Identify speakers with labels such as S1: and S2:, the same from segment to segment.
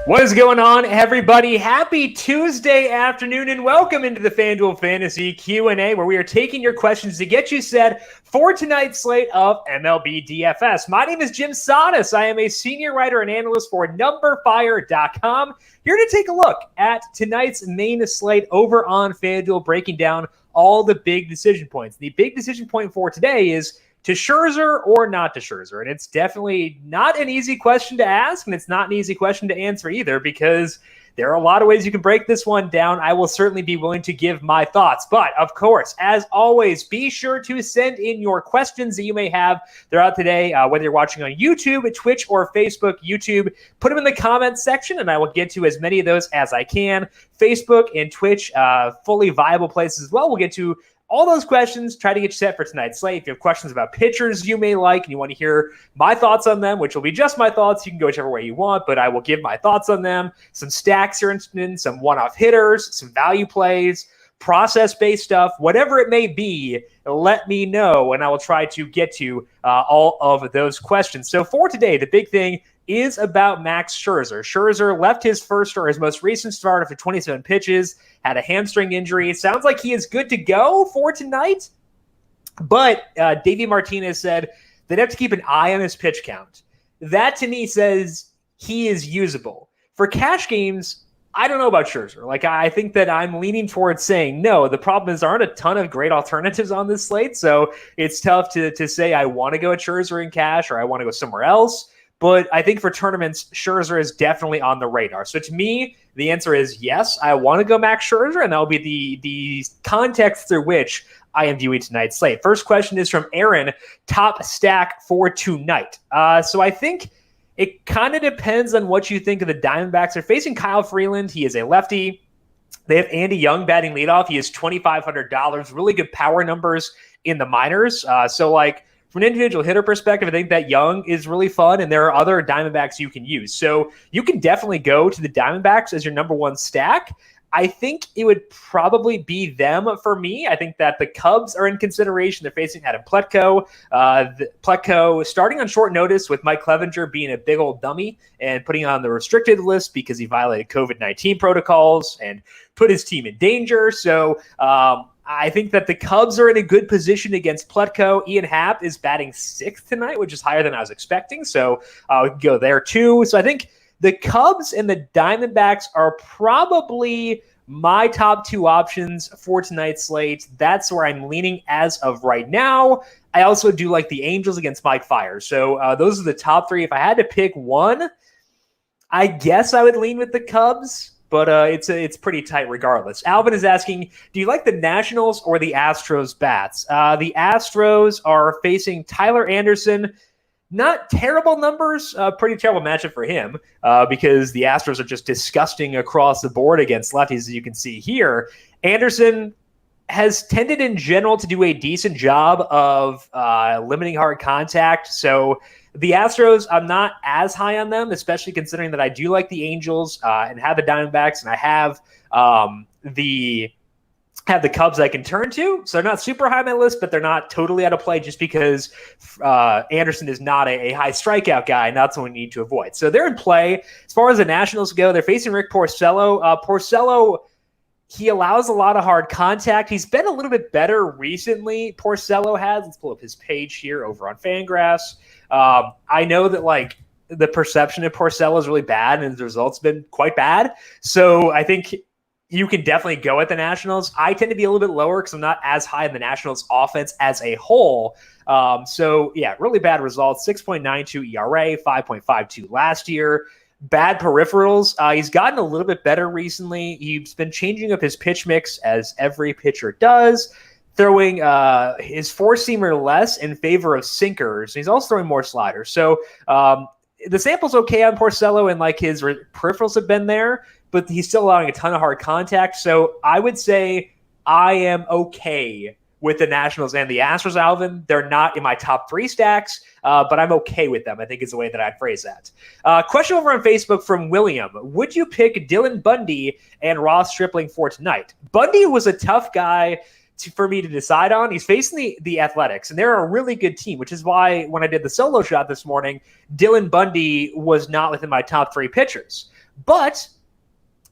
S1: What is going on, everybody? Happy Tuesday afternoon, and welcome into the FanDuel Fantasy Q&A, where we are taking your questions to get you set for tonight's slate of MLB DFS. My name is Jim Sadas. I am a senior writer and analyst for numberFire.com, here to take a look at tonight's main slate over on FanDuel, breaking down all the big decision points. The big decision point for today is to Scherzer or not to Scherzer? And it's definitely not an easy question to ask, and it's not an easy question to answer either, because there are a lot of ways you can break this one down. I will certainly be willing to give my thoughts. But, of course, as always, be sure to send in your questions that you may have throughout today, whether you're watching on YouTube, Twitch, or Facebook. YouTube, put them in the comments section, and I will get to as many of those as I can. Facebook and Twitch, fully viable places as well. We'll get to all those questions, try to get you set for tonight's slate. If you have questions about pitchers you may like and you want to hear my thoughts on them, which will be just my thoughts, you can go whichever way you want, but I will give my thoughts on them. Some stacks you're interested in, some one-off hitters, some value plays, process-based stuff, whatever it may be, let me know, and I will try to get to all of those questions. So for today, the big thing is about Max Scherzer. Scherzer left his first or his most recent start after 27 pitches, had a hamstring injury. It sounds like he is good to go for tonight, but Davey Martinez said they'd have to keep an eye on his pitch count. That to me says he is usable. For cash games, I don't know about Scherzer. I think that I'm leaning towards saying no. The problem is there aren't a ton of great alternatives on this slate, so it's tough to say I want to go at Scherzer in cash or I want to go somewhere else. But I think for tournaments, Scherzer is definitely on the radar. So to me, the answer is yes, I want to go Max Scherzer, and that will be the context through which I am viewing tonight's slate. First question is from Aaron, top stack for tonight. So I think it kind of depends on what you think of the Diamondbacks. They're facing Kyle Freeland. He is a lefty. They have Andy Young batting leadoff. He is $2,500. Really good power numbers in the minors. From an individual hitter perspective, I think that Young is really fun, and there are other Diamondbacks you can use. So you can definitely go to the Diamondbacks as your number one stack. I think it would probably be them for me. I think that the Cubs are in consideration. They're facing Adam Plutko. Plutko starting on short notice with Mike Clevenger being a big old dummy and putting on the restricted list because he violated COVID-19 protocols and put his team in danger. So, I think that the Cubs are in a good position against Plutko. Ian Happ is batting sixth tonight, which is higher than I was expecting. So we can go there too. So I think the Cubs and the Diamondbacks are probably my top two options for tonight's slate. That's where I'm leaning as of right now. I also do like the Angels against Mike Fire. So those are the top three. If I had to pick one, I guess I would lean with the Cubs. But it's pretty tight regardless. Alvin is asking, do you like the Nationals or the Astros bats? The Astros are facing Tyler Anderson. Not terrible numbers, pretty terrible matchup for him because the Astros are just disgusting across the board against lefties, as you can see here. Anderson has tended in general to do a decent job of limiting hard contact. So the Astros, I'm not as high on them, especially considering that I do like the Angels and have the Diamondbacks, and I have the Cubs I can turn to. So they're not super high on my list, but they're not totally out of play just because Anderson is not a high strikeout guy, and that's what we need to avoid. So they're in play. As far as the Nationals go, they're facing Rick Porcello. Porcello, he allows a lot of hard contact. He's been a little bit better recently, Porcello has. Let's pull up his page here over on Fangraphs. I know that the perception of Porcello is really bad and the results have been quite bad. So I think you can definitely go at the Nationals. I tend to be a little bit lower because I'm not as high in the Nationals offense as a whole. Really bad results. 6.92 ERA, 5.52 last year. Bad peripherals. He's gotten a little bit better recently. He's been changing up his pitch mix as every pitcher does, throwing his four-seamer less in favor of sinkers. He's also throwing more sliders. So the sample's okay on Porcello, and his peripherals have been there, but he's still allowing a ton of hard contact. So I would say I am okay with the Nationals and the Astros, Alvin. They're not in my top three stacks, but I'm okay with them, I think is the way that I'd phrase that. Question over on Facebook from William. Would you pick Dylan Bundy and Ross Stripling for tonight? Bundy was a tough guy for me to decide on. He's facing the Athletics, and they're a really good team, which is why when I did the solo shot this morning, Dylan Bundy was not within my top three pitchers. But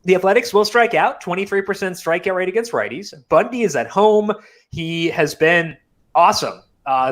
S1: the Athletics will strike out, 23% strikeout rate against righties. Bundy is at home. He has been awesome.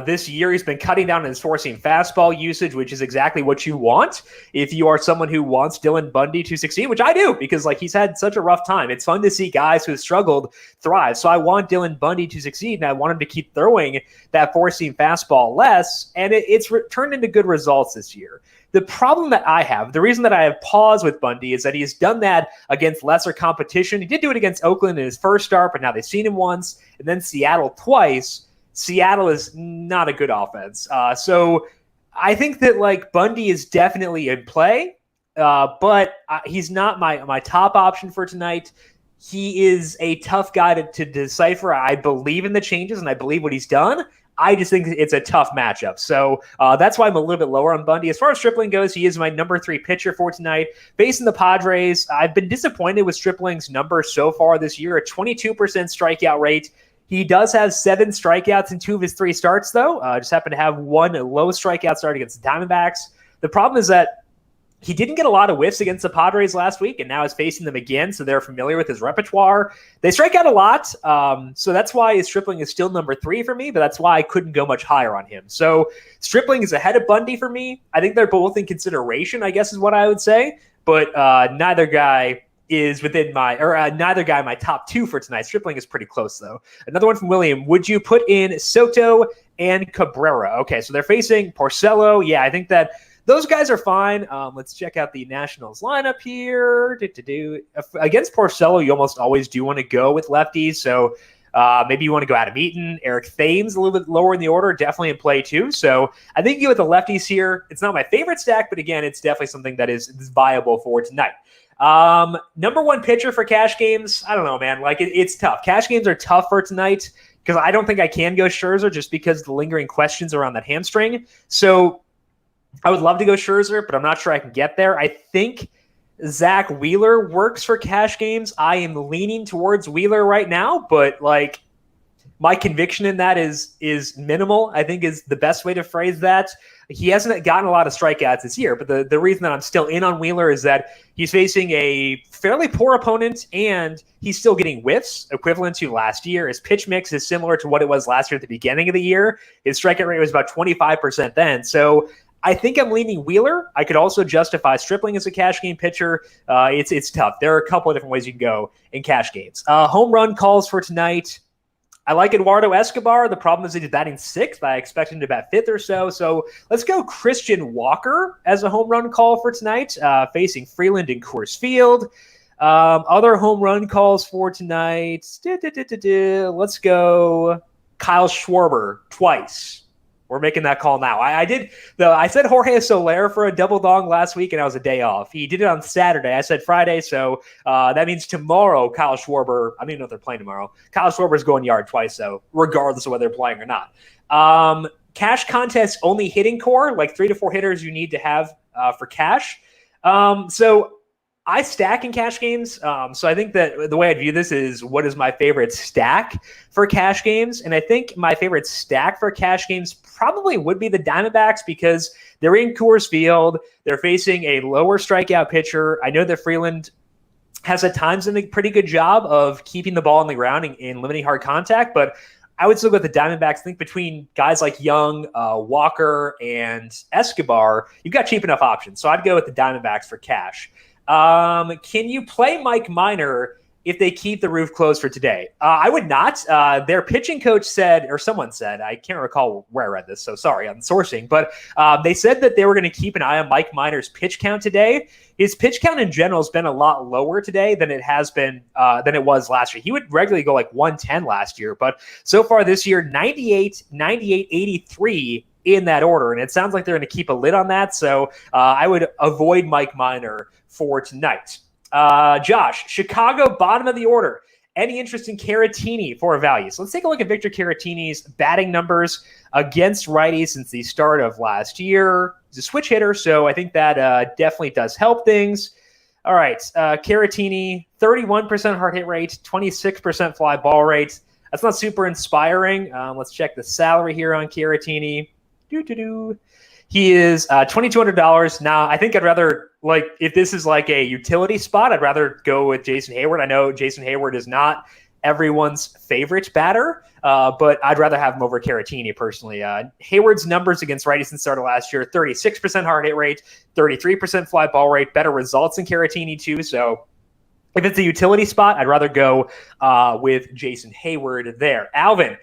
S1: This year, he's been cutting down and forcing fastball usage, which is exactly what you want if you are someone who wants Dylan Bundy to succeed, which I do, because he's had such a rough time. It's fun to see guys who have struggled thrive. So I want Dylan Bundy to succeed, and I want him to keep throwing that forcing fastball less, and it's turned into good results this year. The problem that I have, the reason that I have pause with Bundy is that he has done that against lesser competition. He did do it against Oakland in his first start, but now they've seen him once, and then Seattle twice. Seattle is not a good offense. So I think that Bundy is definitely in play, but he's not my top option for tonight. He is a tough guy to decipher. I believe in the changes and I believe what he's done. I just think it's a tough matchup. So that's why I'm a little bit lower on Bundy. As far as Stripling goes, he is my number 3 pitcher for tonight. Facing the Padres, I've been disappointed with Stripling's numbers so far this year, a 22% strikeout rate. He does have 7 strikeouts in 2 of his 3 starts, though. Just happened to have 1 low strikeout start against the Diamondbacks. The problem is that he didn't get a lot of whiffs against the Padres last week, and now is facing them again, so they're familiar with his repertoire. They strike out a lot, so that's why Stripling is still number 3 for me, but that's why I couldn't go much higher on him. So Stripling is ahead of Bundy for me. I think they're both in consideration, I guess is what I would say, but neither guy is within neither guy my top 2 for tonight. Stripling is pretty close, though. Another one from William. Would you put in Soto and Cabrera? Okay, so they're facing Porcello. Yeah, I think that those guys are fine. Let's check out the Nationals lineup here. Against Porcello, you almost always do want to go with lefties, so maybe you want to go Adam Eaton. Eric Thames a little bit lower in the order, definitely in play too. So I think you go with the lefties here. It's not my favorite stack, but again, it's definitely something that is viable for tonight. Number 1 pitcher for cash games. I don't know, man. It's tough. Cash games are tough for tonight because I don't think I can go Scherzer just because of the lingering questions around that hamstring. So I would love to go Scherzer, but I'm not sure I can get there. I think Zach Wheeler works for cash games. I am leaning towards Wheeler right now, but my conviction in that is minimal, I think is the best way to phrase that. He hasn't gotten a lot of strikeouts this year, but the reason that I'm still in on Wheeler is that he's facing a fairly poor opponent and he's still getting whiffs equivalent to last year. His pitch mix is similar to what it was last year at the beginning of the year. His strikeout rate was about 25% then. So I think I'm leaning Wheeler. I could also justify Stripling as a cash game pitcher. It's tough. There are a couple of different ways you can go in cash games. Home run calls for tonight. I like Eduardo Escobar. The problem is he's batting 6th. I expect him to bat 5th or so. So let's go Christian Walker as a home run call for tonight, facing Freeland in Coors Field. Other home run calls for tonight. Let's go Kyle Schwarber twice. We're making that call now. I said Jorge Soler for a double dong last week, and I was a day off. He did it on Saturday. I said Friday, so that means tomorrow, Kyle Schwarber. I don't even know if they're playing tomorrow. Kyle Schwarber's going yard twice, though, regardless of whether they're playing or not. Cash contests only hitting core, 3 to 4 hitters you need to have for cash. So I stack in cash games. So I think that the way I'd view this is what is my favorite stack for cash games. And I think my favorite stack for cash games probably would be the Diamondbacks because they're in Coors Field. They're facing a lower strikeout pitcher. I know that Freeland has at times done a pretty good job of keeping the ball on the ground and limiting hard contact, but I would still go with the Diamondbacks. I think between guys like Young, Walker, and Escobar, you've got cheap enough options. So I'd go with the Diamondbacks for cash. Can you play Mike Minor if they keep the roof closed for today? I would not. Their pitching coach said, or someone said, I can't recall where I read this, so sorry on sourcing, but they said that they were going to keep an eye on Mike Minor's pitch count today. His pitch count in general has been a lot lower today than it has been, than it was last year. He would regularly go 110 last year, but so far this year, 98, 98, 83 in that order, and it sounds like they're going to keep a lid on that, so I would avoid Mike Minor for tonight. Josh, Chicago, bottom of the order. Any interest in Caratini for a value? So let's take a look at Victor Caratini's batting numbers against righties since the start of last year. He's a switch hitter, so I think that definitely does help things. All right, Caratini, 31% hard hit rate, 26% fly ball rate. That's not super inspiring. Let's check the salary here on Caratini. He is $2,200. Now, I think I'd rather, like, if this is like a utility spot, I'd rather go with Jason Heyward. I know Jason Heyward is not everyone's favorite batter, but I'd rather have him over Caratini personally. Hayward's numbers against righties since start of last year, 36% hard hit rate, 33% fly ball rate, better results than Caratini too. So if it's a utility spot, I'd rather go with Jason Heyward there. Alvin,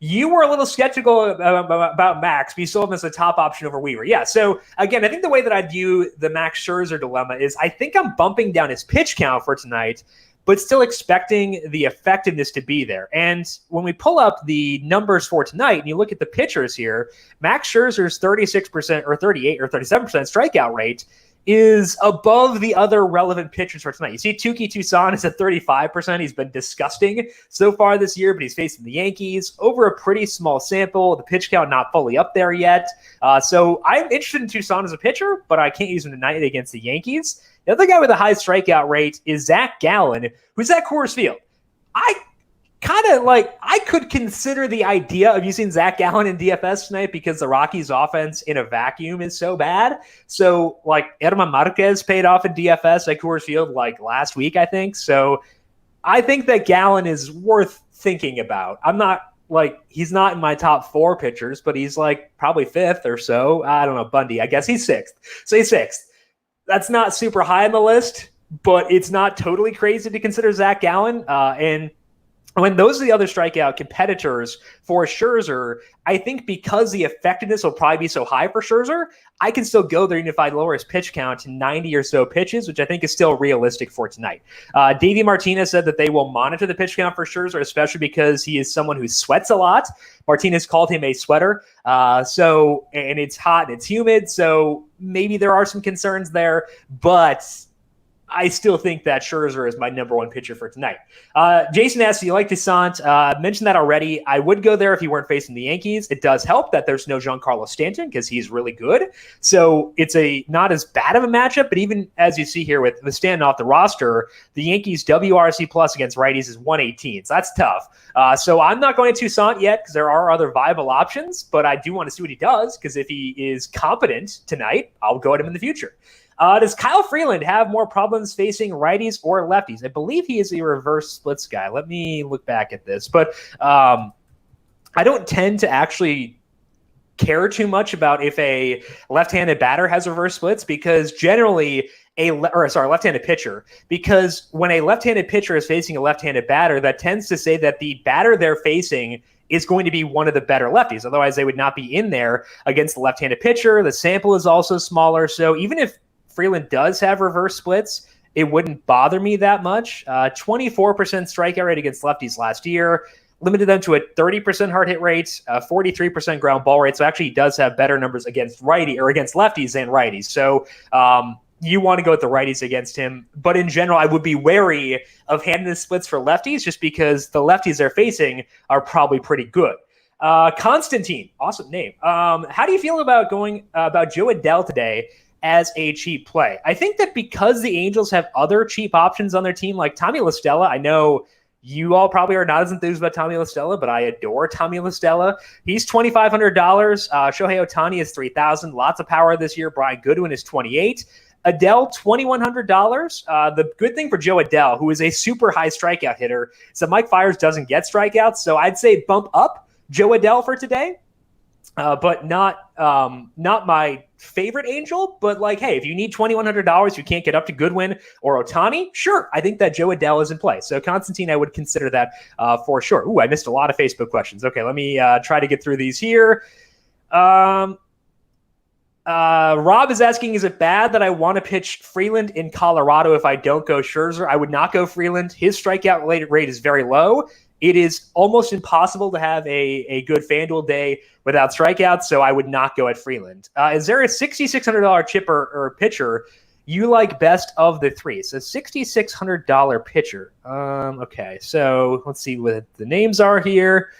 S1: you were a little skeptical about Max, but you still have him as a top option over Weaver. Yeah, so again, I think the way that I view the Max Scherzer dilemma is I think I'm bumping down his pitch count for tonight, but still expecting the effectiveness to be there. And when we pull up the numbers for tonight and you look at the pitchers here, Max Scherzer's 36% or 38 or 37% strikeout rate is above the other relevant pitchers for tonight. You see Touki Toussaint is at 35%. He's been disgusting so far this year, but he's facing the Yankees over a pretty small sample. The pitch count not fully up there yet. So I'm interested in Toussaint as a pitcher, but I can't use him tonight against the Yankees. The other guy with a high strikeout rate is Zach Gallen, who's at Coors Field. I could consider the idea of using Zach Gallen in DFS tonight because the Rockies offense in a vacuum is so bad. So like Herman Marquez paid off in DFS at Coors Field like last week, I think. So I think that Gallen is worth thinking about. He's not in my top 4 pitchers, but he's like probably 5th or so. I don't know, Bundy. I guess he's 6th. So he's 6th. That's not super high on the list, but it's not totally crazy to consider Zach Gallen. And when those are the other strikeout competitors for Scherzer, I think because the effectiveness will probably be so high for Scherzer, I can still go there even if I lower his pitch count to 90 or so pitches, which I think is still realistic for tonight. Davey Martinez said that they will monitor the pitch count for Scherzer, especially because he is someone who sweats a lot. Martinez called him a sweater. And it's hot and it's humid, so maybe there are some concerns there, but I still think that Scherzer is my number 1 pitcher for tonight. Jason asked, do you like Toussaint? Mentioned that already. I would go there if he weren't facing the Yankees. It does help that there's no Giancarlo Stanton because he's really good. So it's not as bad of a matchup, but even as you see here with the Stanton off the roster, the Yankees WRC plus against righties is 118. So that's tough. So I'm not going to Toussaint yet because there are other viable options, but I do want to see what he does because if he is competent tonight, I'll go at him in the future. Does Kyle Freeland have more problems facing righties or lefties? I believe he is a reverse splits guy. Let me look back at this. But I don't tend to actually care too much about if a left-handed batter has reverse splits because generally left-handed pitcher, because when a left-handed pitcher is facing a left-handed batter, that tends to say that the batter they're facing is going to be one of the better lefties. Otherwise, they would not be in there against the left-handed pitcher. The sample is also smaller. So even if Freeland does have reverse splits, it wouldn't bother me that much. 24% strikeout rate against lefties last year, limited them to a 30% hard hit rate, 43% ground ball rate. So actually he does have better numbers against lefties than righties. So you want to go with the righties against him. But in general, I would be wary of handing the splits for lefties just because the lefties they're facing are probably pretty good. Constantine, awesome name. How do you feel about going about Joe Adele today as a cheap play? I think that because the Angels have other cheap options on their team, like Tommy La Stella, I know you all probably are not as enthused about Tommy La Stella, but I adore Tommy La Stella. He's $2,500. Shohei Ohtani is $3,000. Lots of power this year. Brian Goodwin is $2,800. Adele, $2,100. The good thing for Joe Adele, who is a super high strikeout hitter, is that Mike Fiers doesn't get strikeouts. So I'd say bump up Joe Adele for today. But not my favorite Angel. But like, hey, if you need $2,100, you can't get up to Goodwin or Ohtani. Sure, I think that Joe Adele is in play. So Constantine, I would consider that for sure. Ooh, I missed a lot of Facebook questions. Okay, let me try to get through these here. Rob is asking, is it bad that I want to pitch Freeland in Colorado if I don't go Scherzer? I would not go Freeland. His strikeout rate is very low. It is almost impossible to have a good FanDuel day without strikeouts, so I would not go at Freeland. Is there a $6,600 chipper or pitcher you like best of the three? So $6,600 pitcher. Okay, so let's see what the names are here.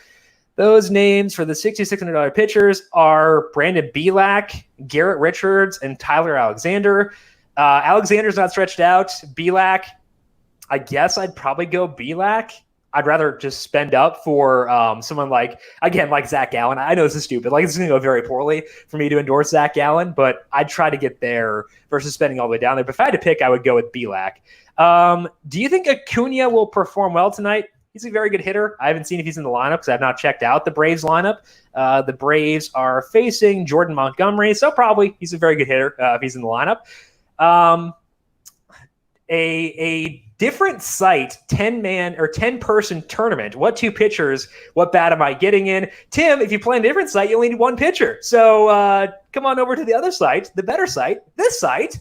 S1: Those names for the $6,600 pitchers are Brandon Bielak, Garrett Richards, and Tyler Alexander. Alexander's not stretched out. Bielak, I guess I'd probably go Bielak. I'd rather just spend up for someone like Zach Gallen. I know this is stupid. Like, it's going to go very poorly for me to endorse Zach Gallen, but I'd try to get there versus spending all the way down there. But if I had to pick, I would go with Belak. Do you think Acuna will perform well tonight? He's a very good hitter. I haven't seen if he's in the lineup because I've not checked out the Braves lineup. The Braves are facing Jordan Montgomery, so probably he's a very good hitter if he's in the lineup. A different site, 10-man or 10-person tournament. What two pitchers, what bat am I getting in? Tim, if you play a different site, you only need one pitcher. So come on over to the other site, the better site, this site,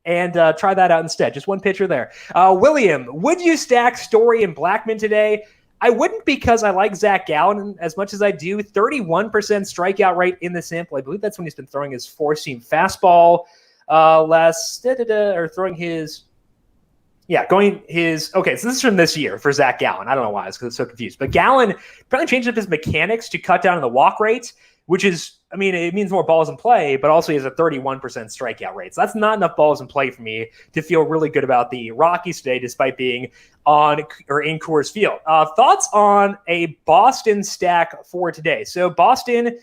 S1: and try that out instead. Just one pitcher there. William, would you stack Story and Blackmon today? I wouldn't, because I like Zach Gallen as much as I do. 31% strikeout rate in the sample. I believe that's when he's been throwing his four-seam fastball or throwing his... Yeah, okay, so this is from this year for Zach Gallen. I don't know why, because I'm so confused. But Gallen probably changed up his mechanics to cut down on the walk rate, which is, I mean, it means more balls in play, but also he has a 31% strikeout rate. So that's not enough balls in play for me to feel really good about the Rockies today, despite being on or in Coors Field. Thoughts on a Boston stack for today? So Boston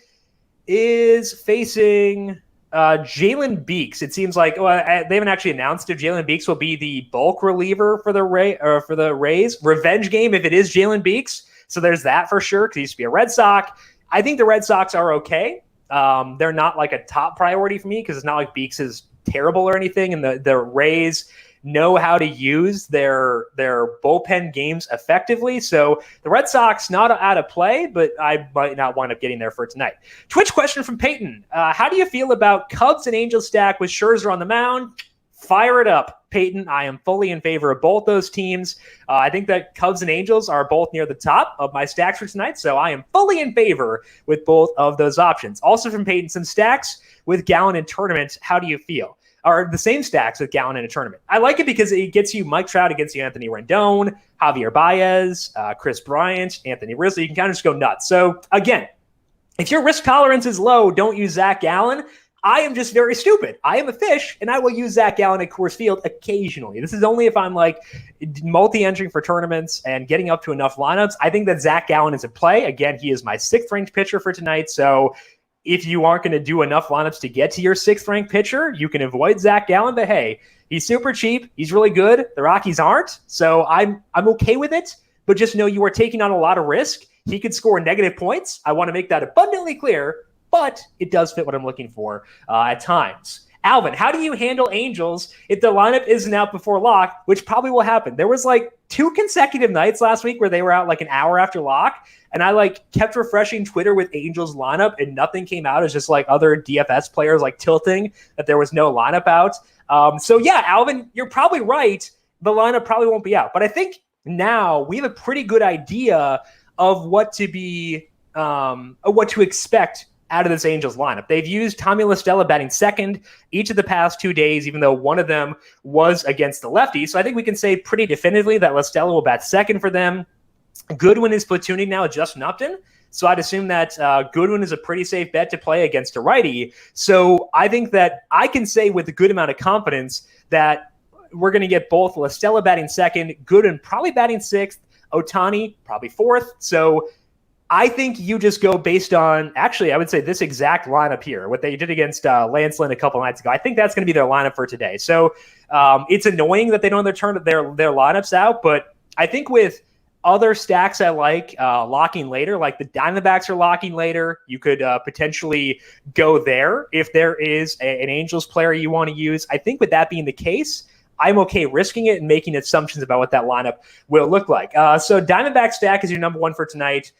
S1: is facing... Jalen Beeks. It seems like they haven't actually announced if Jalen Beeks will be the bulk reliever for the Rays. Revenge game if it is Jalen Beeks. So there's that for sure, because he used to be a Red Sox. I think the Red Sox are okay. They're not like a top priority for me, because it's not like Beeks is terrible or anything, and the Rays know how to use their bullpen games effectively. So the Red Sox not out of play, but I might not wind up getting there for tonight. Twitch question from Peyton. How do you feel about Cubs and Angels stack with Scherzer on the mound? Fire it up, Peyton. I am fully in favor of both those teams. I think that Cubs and Angels are both near the top of my stacks for tonight, so I am fully in favor with both of those options. Also from Peyton, some stacks with Gallen in tournament. How do you feel? Are the same stacks with Gallen in a tournament. I like it because it gets you Mike Trout against you, Anthony Rendon, Javier Baez, Chris Bryant, Anthony Rizzo. You can kind of just go nuts. So again, if your risk tolerance is low, don't use Zach Gallen. I am just very stupid. I am a fish, and I will use Zach Gallen at Coors Field occasionally. This is only if I'm like multi-entering for tournaments and getting up to enough lineups. I think that Zach Gallen is a play. Again, he is my 6th-ranked pitcher for tonight, so if you aren't going to do enough lineups to get to your 6th-ranked pitcher, you can avoid Zach Gallen. But hey, he's super cheap. He's really good. The Rockies aren't. So I'm okay with it. But just know you are taking on a lot of risk. He could score negative points. I want to make that abundantly clear. But it does fit what I'm looking for at times. Alvin, how do you handle Angels if the lineup isn't out before lock, which probably will happen? There was like 2 consecutive nights last week where they were out like an hour after lock, and I like kept refreshing Twitter with Angels lineup, and nothing came out. It's just like other DFS players like tilting that there was no lineup out. So yeah, Alvin, you're probably right. The lineup probably won't be out, but I think now we have a pretty good idea of what to expect out of this Angels lineup. They've used Tommy La Stella batting second each of the past 2 days, even though one of them was against the lefties. So I think we can say pretty definitively that La Stella will bat second for them. Goodwin is platooning now with Justin Upton. So I'd assume that Goodwin is a pretty safe bet to play against a righty. So I think that I can say with a good amount of confidence that we're going to get both La Stella batting second, Goodwin probably batting 6th, Ohtani probably 4th. So I think you just go based on, actually, I would say this exact lineup here, what they did against Lance Lynn a couple nights ago. I think that's going to be their lineup for today. So it's annoying that they don't turn their lineups out, but I think with other stacks I like locking later, like the Diamondbacks are locking later, you could potentially go there if there is an Angels player you want to use. I think with that being the case, I'm okay risking it and making assumptions about what that lineup will look like. So Diamondback stack is your number 1 for tonight.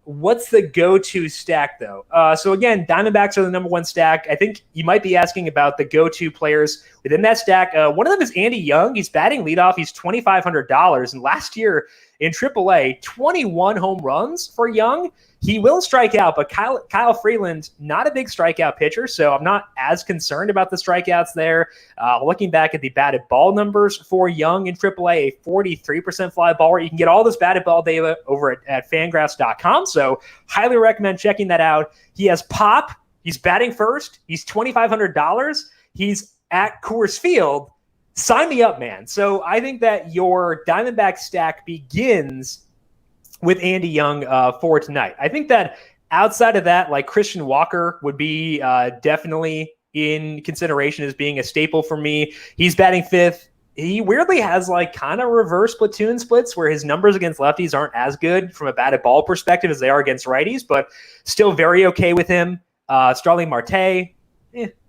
S1: What's the go-to stack, though? So again, Diamondbacks are the number 1 stack. I think you might be asking about the go-to players within that stack. One of them is Andy Young. He's batting leadoff. He's $2,500. And last year in AAA, 21 home runs for Young. He will strike out, but Kyle Freeland, not a big strikeout pitcher, so I'm not as concerned about the strikeouts there. Looking back at the batted ball numbers for Young in AAA, a 43% fly ball rate. You can get all this batted ball data over at Fangraphs.com, so highly recommend checking that out. He has pop. He's batting first. He's $2,500. He's at Coors Field. sign me up, man. So I think that your Diamondback stack begins with Andy Young for tonight. I think that outside of that, like Christian Walker would be definitely in consideration as being a staple for me. He's batting fifth. He weirdly has like kind of reverse platoon splits where his numbers against lefties aren't as good from a batted ball perspective as they are against righties, but still very okay with him. Starling Marte, I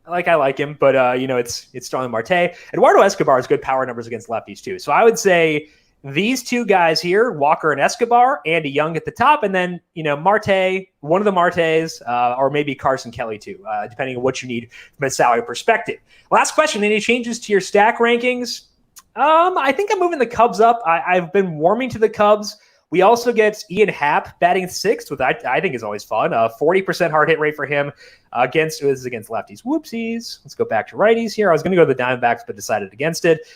S1: like him, but it's Starling Marte. Eduardo Escobar has good power numbers against lefties too. So I would say these two guys here, Walker and Escobar, Andy Young at the top, and then, Marte, one of the Martes, or maybe Carson Kelly too, depending on what you need from a salary perspective. Last question, any changes to your stack rankings? I think I'm moving the Cubs up. I've been warming to the Cubs. We also get Ian Happ batting sixth, which I think is always fun. 40% hard hit rate for him against lefties. Whoopsies. Let's go back to righties here. I was going to go to the Diamondbacks, but decided against it.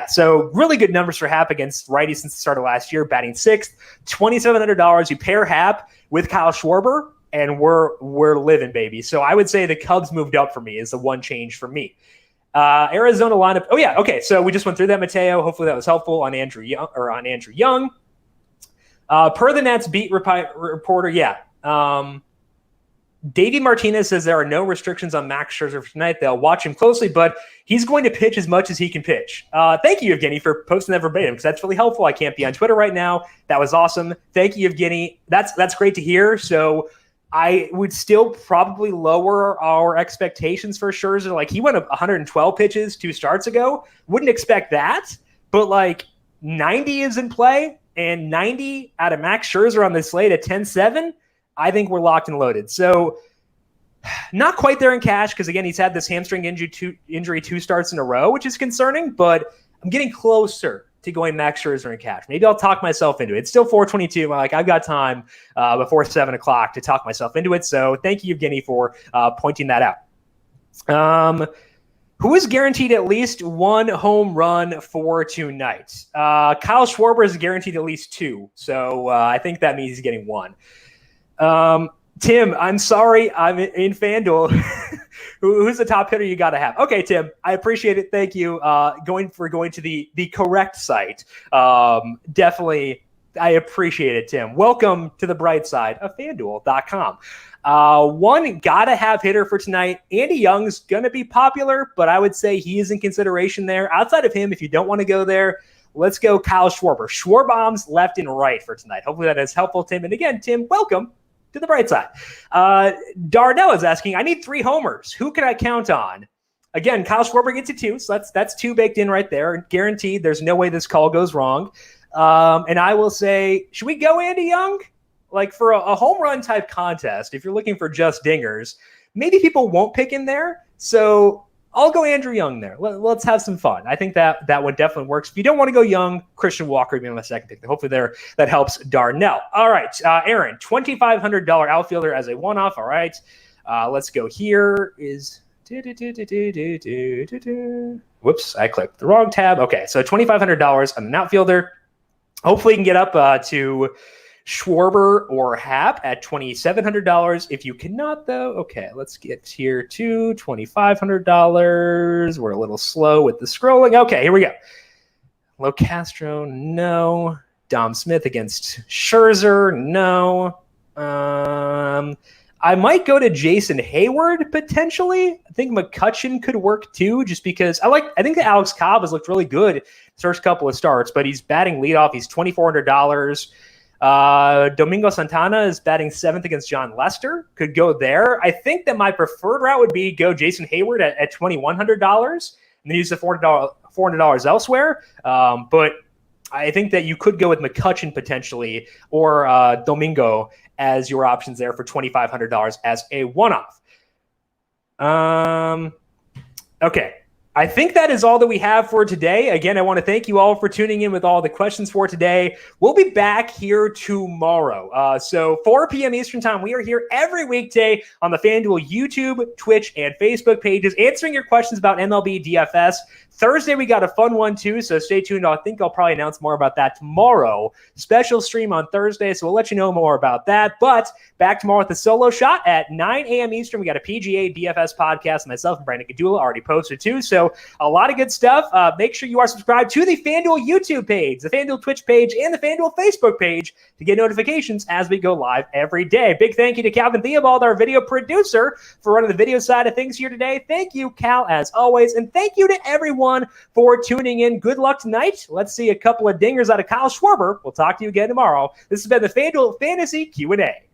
S1: So really good numbers for Happ against righties since the start of last year, batting sixth, $2,700. You pair Happ with Kyle Schwarber, and we're living, baby. So I would say the Cubs moved up for me is the one change for me. Arizona lineup. Oh yeah, okay. So we just went through that, Mateo. Hopefully that was helpful on Andrew Young. Per the Nats beat reporter, Davey Martinez says there are no restrictions on Max Scherzer for tonight. They'll watch him closely, but he's going to pitch as much as he can pitch. Thank you, Evgeny, for posting that verbatim, because that's really helpful. I can't be on Twitter right now. That was awesome. Thank you, Evgeny. That's great to hear. So I would still probably lower our expectations for Scherzer. Like, he went up 112 pitches 2 starts ago. Wouldn't expect that, but 90 is in play. And 90 out of Max Scherzer on the slate at 10-7, I think we're locked and loaded. So not quite there in cash because, again, he's had this hamstring injury 2 starts in a row, which is concerning, but I'm getting closer to going Max Scherzer in cash. Maybe I'll talk myself into it. It's still 4:22. I've got time before 7 o'clock to talk myself into it. So thank you, Evgeny, for pointing that out. Who is guaranteed at least 1 home run for tonight? Kyle Schwarber is guaranteed at least 2. So I think that means he's getting 1. Tim, I'm sorry. I'm in FanDuel. Who's the top hitter you got to have? Okay, Tim, I appreciate it. Thank you. Going to the correct site. Definitely, I appreciate it, Tim. Welcome to the bright side of FanDuel.com. One gotta-have hitter for tonight. Andy Young's going to be popular, but I would say he is in consideration there. Outside of him, if you don't want to go there, let's go Kyle Schwarber. Schwarbombs left and right for tonight. Hopefully that is helpful, Tim. And again, Tim, welcome to the bright side. Darnell is asking, I need 3 homers. Who can I count on? Again, Kyle Schwarber gets you 2, so that's 2 baked in right there. Guaranteed, there's no way this call goes wrong. And I will say, should we go Andy Young? For a home run type contest, if you're looking for just dingers, maybe people won't pick in there. So I'll go Andrew Young there. Let's have some fun. I think that one definitely works. If you don't want to go Young, Christian Walker would be on the second pick. Hopefully that helps Darnell. All right, Aaron, $2,500 outfielder as a one-off. All right, let's go here. Whoops, I clicked the wrong tab. Okay, so $2,500 on an outfielder. Hopefully you can get up to Schwarber or Happ at $2,700. If you cannot, though, okay, let's get here to $2,500. We're a little slow with the scrolling. Okay, here we go. Lo Castro, no. Dom Smith against Scherzer, no. I might go to Jason Hayward potentially. I think McCutchen could work too, just because I think that Alex Cobb has looked really good his first couple of starts, but he's batting leadoff. He's $2,400. Domingo Santana is batting 7th against John Lester. Could go there. I think that my preferred route would be go Jason Hayward at $2,100 and then use the $400 elsewhere. But I think that you could go with McCutchen potentially or Domingo as your options there for $2,500 as a one-off. Okay. I think that is all that we have for today. Again, I want to thank you all for tuning in with all the questions for today. We'll be back here tomorrow. So 4 p.m. Eastern time, we are here every weekday on the FanDuel YouTube, Twitch, and Facebook pages, answering your questions about MLB DFS. Thursday, we got a fun one too, so stay tuned. I think I'll probably announce more about that tomorrow. Special stream on Thursday, so we'll let you know more about that. But back tomorrow with a solo shot at 9 a.m. Eastern. We got a PGA DFS podcast. Myself and Brandon Gadula already posted too. So So a lot of good stuff. Make sure you are subscribed to the FanDuel YouTube page, the FanDuel Twitch page, and the FanDuel Facebook page to get notifications as we go live every day. Big thank you to Calvin Theobald, our video producer, for running the video side of things here today. Thank you, Cal, as always. And thank you to everyone for tuning in. Good luck tonight. Let's see a couple of dingers out of Kyle Schwarber. We'll talk to you again tomorrow. This has been the FanDuel Fantasy Q&A.